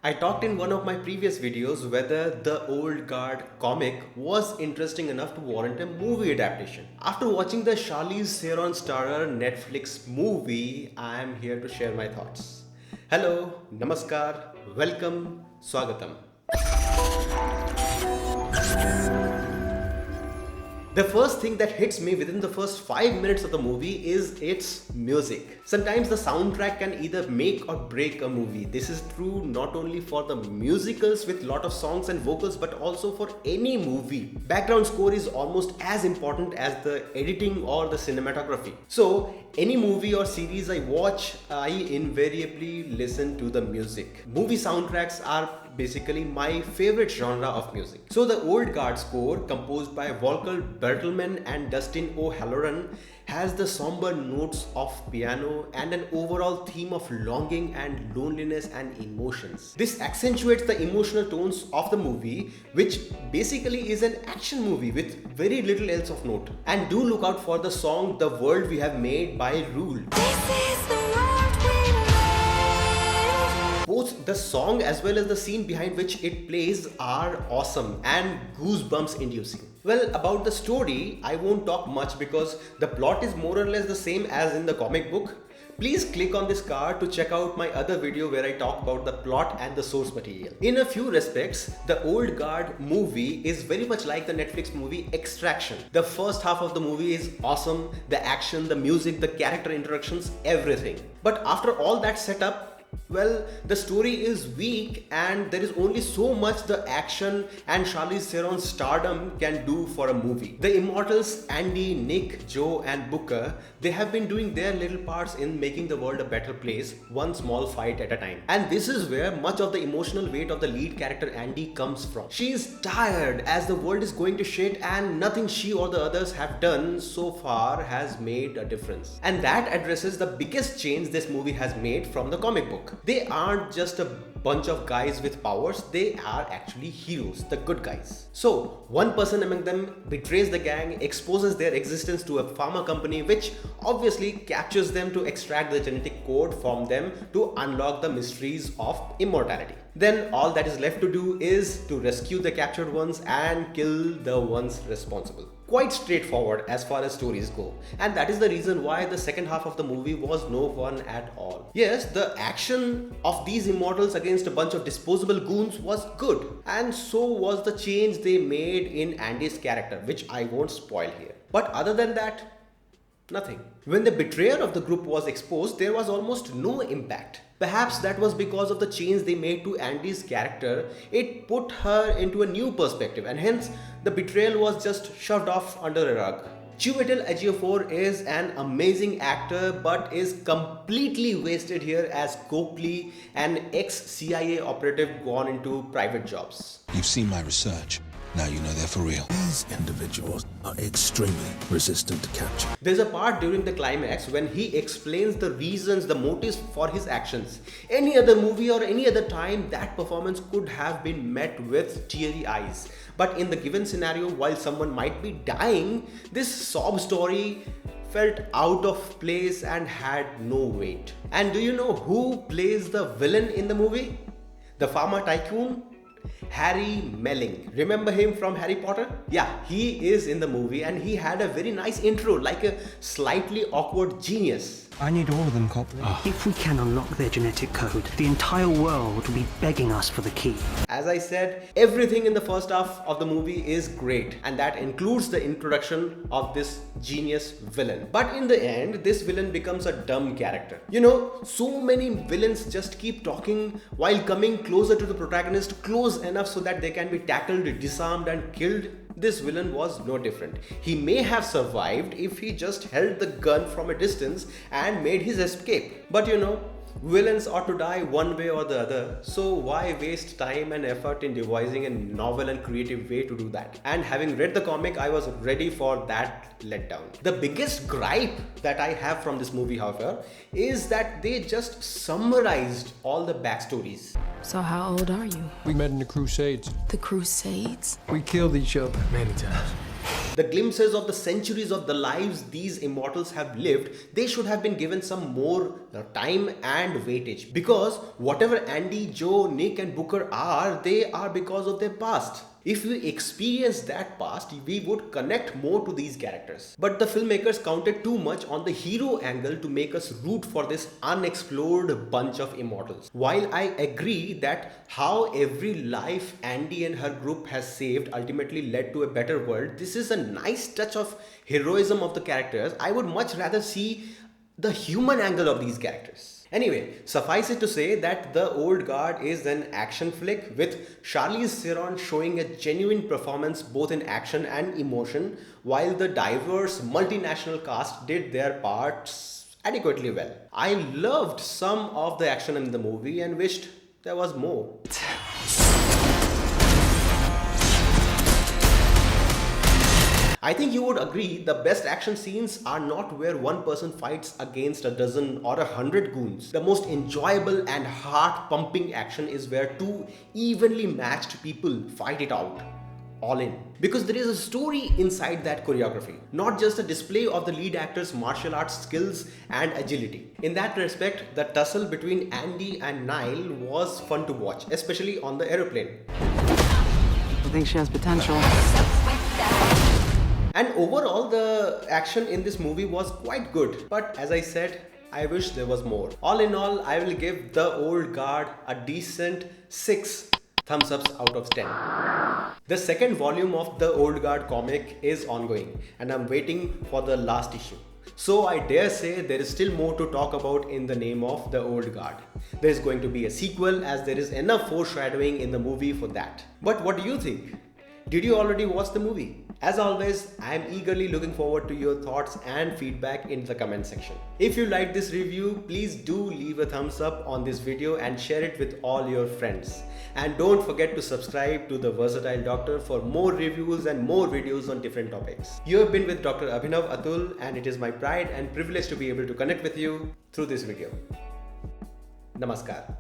I talked in one of my previous videos whether the Old Guard comic was interesting enough to warrant a movie adaptation. After watching the Charlize Theron starrer Netflix movie, I am here to share my thoughts. Hello, namaskar, welcome, swagatam. The first thing that hits me within the first 5 minutes of the movie is its music. Sometimes the soundtrack can either make or break a movie. This is true not only for the musicals with lot of songs and vocals, but also for any movie. Background score is almost as important as the editing or the cinematography. So any movie or series I watch, I invariably listen to the music. Movie soundtracks are basically my favorite genre of music. So the Old Guard score, composed by Volker Bertelmann and Dustin O'Halloran, has the somber notes of piano and an overall theme of longing and loneliness and emotions. This accentuates the emotional tones of the movie, which basically is an action movie with very little else of note. And do look out for the song The World We Have Made by Rule. Both the song as well as the scene behind which it plays are awesome and goosebumps inducing. Well, about the story, I won't talk much because the plot is more or less the same as in the comic book. Please click on this card to check out my other video where I talk about the plot and the source material. In a few respects, the Old Guard movie is very much like the Netflix movie Extraction. The first half of the movie is awesome, the action, the music, the character introductions, everything. But after all that setup, well, the story is weak and there is only so much the action and Charlize Theron's stardom can do for a movie. The immortals Andy, Nick, Joe and Booker, they have been doing their little parts in making the world a better place, one small fight at a time. And this is where much of the emotional weight of the lead character Andy comes from. She is tired as the world is going to shit and nothing she or the others have done so far has made a difference. And that addresses the biggest change this movie has made from the comic book. They aren't just a bunch of guys with powers, they are actually heroes, the good guys. So, one person among them betrays the gang, exposes their existence to a pharma company which obviously captures them to extract the genetic code from them to unlock the mysteries of immortality. Then all that is left to do is to rescue the captured ones and kill the ones responsible. Quite straightforward as far as stories go, and that is the reason why the second half of the movie was no fun at all. Yes, the action of these immortals against a bunch of disposable goons was good, and so was the change they made in Andy's character, which I won't spoil here. But other than that, nothing. When the betrayer of the group was exposed, there was almost no impact. Perhaps that was because of the change they made to Andy's character. It put her into a new perspective and hence the betrayal was just shoved off under a rug. Chiwetel Ejiofor is an amazing actor but is completely wasted here as Coakley, an ex-CIA operative gone into private jobs. You've seen my research. Now you know they're for real. These individuals are extremely resistant to capture. There's a part during the climax when he explains the reasons, the motives for his actions. Any other movie or any other time, that performance could have been met with teary eyes. But in the given scenario, while someone might be dying, this sob story felt out of place and had no weight. And do you know who plays the villain in the movie? The pharma tycoon? Harry Melling. Remember him from Harry Potter? Yeah, he is in the movie and he had a very nice intro, like a slightly awkward genius. I need all of them, Copley. If we can unlock their genetic code, the entire world will be begging us for the key. As I said, everything in the first half of the movie is great, and that includes the introduction of this genius villain. But in the end, this villain becomes a dumb character. You know, so many villains just keep talking while coming closer to the protagonist, close enough so that they can be tackled, disarmed and killed. This villain was no different. He may have survived if he just held the gun from a distance and made his escape. But you know, villains ought to die one way or the other, so why waste time and effort in devising a novel and creative way to do that? And having read the comic, I was ready for that letdown. The biggest gripe that I have from this movie, however, is that they just summarized all the backstories. So how old are you? We met in the Crusades. The Crusades? We killed each other Many times. The glimpses of the centuries of the lives these immortals have lived, they should have been given some more time and weightage. Because whatever Andy, Joe, Nick and Booker are, they are because of their past. If we experience that past, we would connect more to these characters. But the filmmakers counted too much on the hero angle to make us root for this unexplored bunch of immortals. While I agree that how every life Andy and her group has saved ultimately led to a better world, this is a nice touch of heroism of the characters. I would much rather see the human angle of these characters. Anyway, suffice it to say that The Old Guard is an action flick with Charlize Theron showing a genuine performance both in action and emotion, while the diverse multinational cast did their parts adequately well. I loved some of the action in the movie and wished there was more. I think you would agree the best action scenes are not where one person fights against a dozen or 100 goons. The most enjoyable and heart-pumping action is where two evenly matched people fight it out. All in. Because there is a story inside that choreography, not just a display of the lead actor's martial arts skills and agility. In that respect, the tussle between Andy and Nile was fun to watch, especially on the aeroplane. I think she has potential. And overall, the action in this movie was quite good. But as I said, I wish there was more. All in all, I will give The Old Guard a decent 6 thumbs ups out of 10. The second volume of The Old Guard comic is ongoing and I'm waiting for the last issue. So I dare say there is still more to talk about in the name of The Old Guard. There is going to be a sequel as there is enough foreshadowing in the movie for that. But what do you think? Did you already watch the movie? As always, I am eagerly looking forward to your thoughts and feedback in the comment section. If you liked this review, please do leave a thumbs up on this video and share it with all your friends. And don't forget to subscribe to The Versatile Doctor for more reviews and more videos on different topics. You have been with Dr. Abhinav Atul and it is my pride and privilege to be able to connect with you through this video. Namaskar.